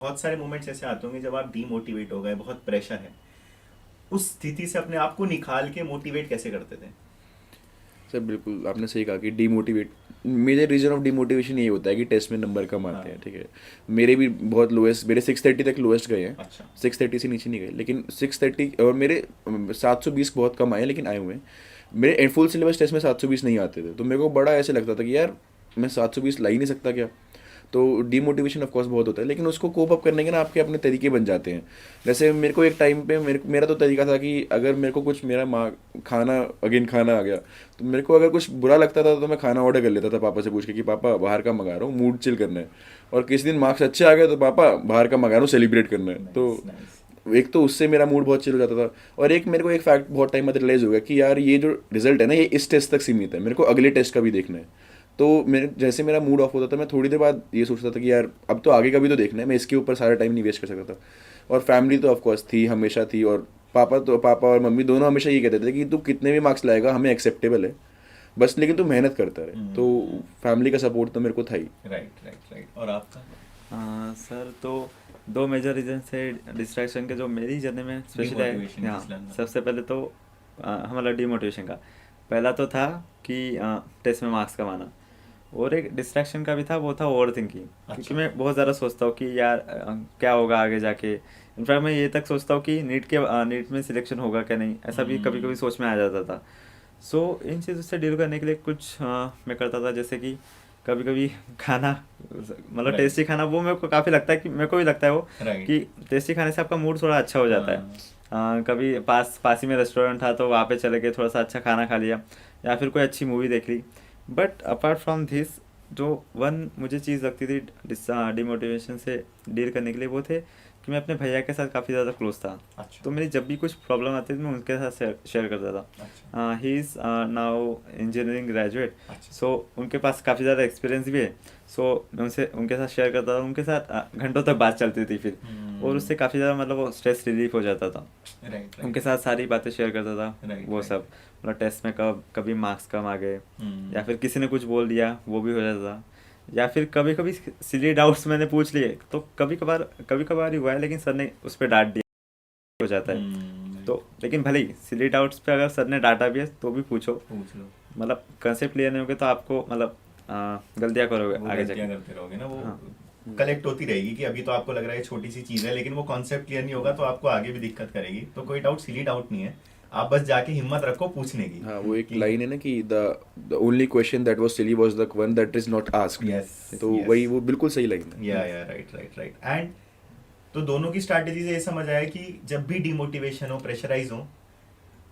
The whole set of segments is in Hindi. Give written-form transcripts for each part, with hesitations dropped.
बहुत सारे मोमेंट्स ऐसे आते होंगे जब आप डीमोटिवेट हो गए, बहुत प्रेशर है, उस स्थिति से अपने आप को निकाल के मोटिवेट कैसे करते थे? सर बिल्कुल आपने सही कहा कि demotivate major reason of demotivation ये होता है कि टेस्ट में नंबर कम आते हाँ। हैं, ठीक है। मेरे भी बहुत लोएस्ट, मेरे 630 तक लोएस्ट गए हैं। अच्छा। 630 से नीचे नहीं गए, लेकिन 630 और मेरे 720 बहुत कम आए, लेकिन आए हुए हैं। मेरे फुल सिलेबस टेस्ट में 720 नहीं आते थे, तो मेरे को बड़ा ऐसे लगता था कि यार मैं 720 ला ही नहीं सकता क्या। तो डीमोटिवेशन ऑफ कोर्स बहुत होता है, लेकिन उसको कोप अप करने के ना आपके अपने तरीके बन जाते हैं। जैसे मेरे को एक टाइम पे मेरा तो तरीका था कि अगर मेरे को कुछ मेरा माँ खाना अगेन खाना आ गया, तो मेरे को अगर कुछ बुरा लगता था तो मैं खाना ऑर्डर कर लेता था पापा से पूछ के कि पापा बाहर का मंगा रहा हूँ, मूड चिल करना है। और किसी दिन मार्क्स अच्छे आ गए तो पापा बाहर का मंगा रहा हूँ, सेलिब्रेट करना है। तो नाइस नाइस। एक तो उससे मेरा मूड बहुत चिल हो जाता था, और एक मेरे को एक फैक्ट बहुत टाइम बाद रियलाइज़ हो गया कि यार ये जो रिजल्ट है ना, ये इस टेस्ट तक सीमित है, मेरे को अगले टेस्ट का भी देखना है। तो मेरे जैसे मेरा मूड ऑफ होता था, मैं थोड़ी देर बाद ये सोचता था कि यार अब तो आगे का भी तो देखना है, मैं इसके ऊपर सारा टाइम नहीं वेस्ट कर सकता था। और फैमिली तो ऑफकोर्स थी, हमेशा थी, और पापा और मम्मी दोनों हमेशा ये कहते थे कि तू कितने भी मार्क्स लाएगा हमें एक्सेप्टेबल है, बस लेकिन तू मेहनत करता रहे। तो फैमिली का सपोर्ट तो मेरे को था ही। Right right right. और आपका? सर तो दो मेजर रीजन है डिस्ट्रैक्शन के जो मेरी जर्नी में स्पेशली है। डिमोटिवेशन हाँ, किस लाना? सबसे पहले तो हमारा डिमोटिवेशन का पहला तो था कि टेस्ट में मार्क्स कम आना, और एक डिस्ट्रैक्शन का भी था, वो था ओवर थिंकिंग। क्योंकि अच्छा। मैं बहुत ज़्यादा सोचता हूँ कि यार क्या होगा आगे जाके। इनफैक्ट मैं ये तक सोचता हूँ कि नीट में सिलेक्शन होगा क्या नहीं, ऐसा भी कभी कभी सोच में आ जाता था। सो इन चीज़ों से डील करने के लिए कुछ मैं करता था, जैसे कि कभी कभी खाना, मतलब राइट टेस्टी खाना, वो मेरे को काफ़ी लगता है कि मेरे को भी लगता है वो राइट। कि टेस्टी खाने से आपका मूड थोड़ा अच्छा हो जाता है। हाँ। कभी पास ही में रेस्टोरेंट था तो वहाँ पे चले गए, थोड़ा सा अच्छा खाना खा लिया, या फिर कोई अच्छी मूवी देख ली। बट अपार्ट फ्रॉम दिस, जो वन मुझे चीज़ लगती थी डिमोटिवेशन से डील करने के लिए, वो थे कि मैं अपने भैया के साथ काफ़ी ज़्यादा क्लोज था। अच्छा तो मेरी जब भी कुछ प्रॉब्लम आती थी मैं उनके साथ शेयर करता अच्छा था। He is now engineering graduate. अच्छा। सो उनके पास काफ़ी ज़्यादा एक्सपीरियंस भी है। सो मैं उनके साथ शेयर करता था, उनके साथ घंटों तक बात चलती थी फिर। और उससे काफ़ी ज़्यादा मतलब वो स्ट्रेस रिलीफ हो जाता था। राइट उनके राइट साथ सारी बातें शेयर करता था, राइट वो राइट। सब। मतलब टेस्ट में कभी मार्क्स कम आ गए, या फिर किसी ने कुछ बोल दिया, वो भी हो जाता था। या फिर कभी कभी सिली डाउट्स मैंने पूछ लिए, तो कभी कभार ही हुआ है, लेकिन सर ने उस पर डांट दिया, हो जाता है। तो लेकिन भले ही सिली डाउट्स पे अगर सर ने डांटा भी है तो भी पूछो। पूछ लो। मतलब कंसेप्ट क्लियर नहीं होगे तो आपको मतलब गलतियाँ करोगे वो आगे गलतियां जाके। करते रहोगे ना, वो हाँ। कलेक्ट होती रहेगी कि अभी तो आपको लग रहा है छोटी सी चीज है, लेकिन वो कॉन्सेप्ट क्लियर नहीं होगा तो आपको आगे भी दिक्कत करेगी। तो कोई डाउट सिली डाउट नहीं है, आप बस जाके हिम्मत रखो पूछने की हाँ, वो एक कि लाइन है ना कि the only question that was silly was the one that is not yes asked. तो यस। वही, वो बिल्कुल सही लाइन है। या राइट राइट राइट। एंड तो दोनों की स्ट्रैटेजी से ये समझ आया कि जब भी डिमोटिवेशन हो, प्रेशराइज हो,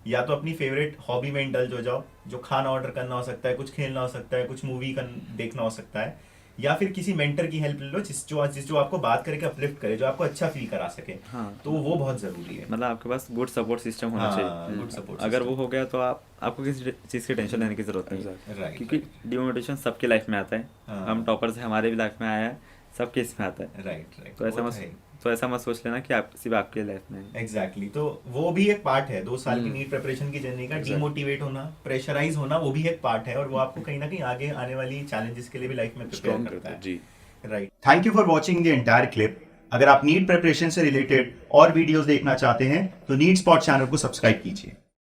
या तो अपनी फेवरेट हॉबी में इंडल्ज हो जाओ, जो खाना ऑर्डर करना हो सकता है, कुछ खेलना हो सकता है, कुछ मूवी देखना हो सकता है, या फिर किसी मेंटर की हेल्प ले लो जिस जो आपको बात करके अपलिफ्ट करे, जो आपको अच्छा फील करा सके। हाँ, तो वो बहुत जरूरी है। मतलब आपके पास गुड सपोर्ट सिस्टम होना हाँ, चाहिए। गुड सपोर्ट अगर वो सिस्टम। हो गया तो आपको किसी चीज़ की टेंशन लेने की ज़रूरत नहीं एग्जैक्ट। है। राइट क्योंकि राइट डिमोटिवेशन सबकी लाइफ में आता है। हम हाँ। टॉपर्स हैं, हमारे भी लाइफ में आया है, सबके इसमें आता है। राइट राइट, तो वो ऐसा तो मत है। तो ऐसा मत सोच लेना कि आप सिर्फ आपके लाइफ में है। Exactly exactly. तो वो भी एक पार्ट है 2 साल की नीट प्रिपरेशन की जर्नी का। एग्जैक्ट। डीमोटिवेट होना, प्रेशराइज होना, वो भी एक पार्ट है, और वो आपको कहीं ना कहीं आगे आने वाली चैलेंजेस के लिए भी लाइफ में प्रिपेयर स्ट्रॉन्ग करता करता है है। जी। Right. Thank you for watching the entire clip. अगर आप नीट प्रिपरेशन से रिलेटेड और वीडियोस देखना चाहते हैं तो नीट स्पॉट चैनल को सब्सक्राइब कीजिए।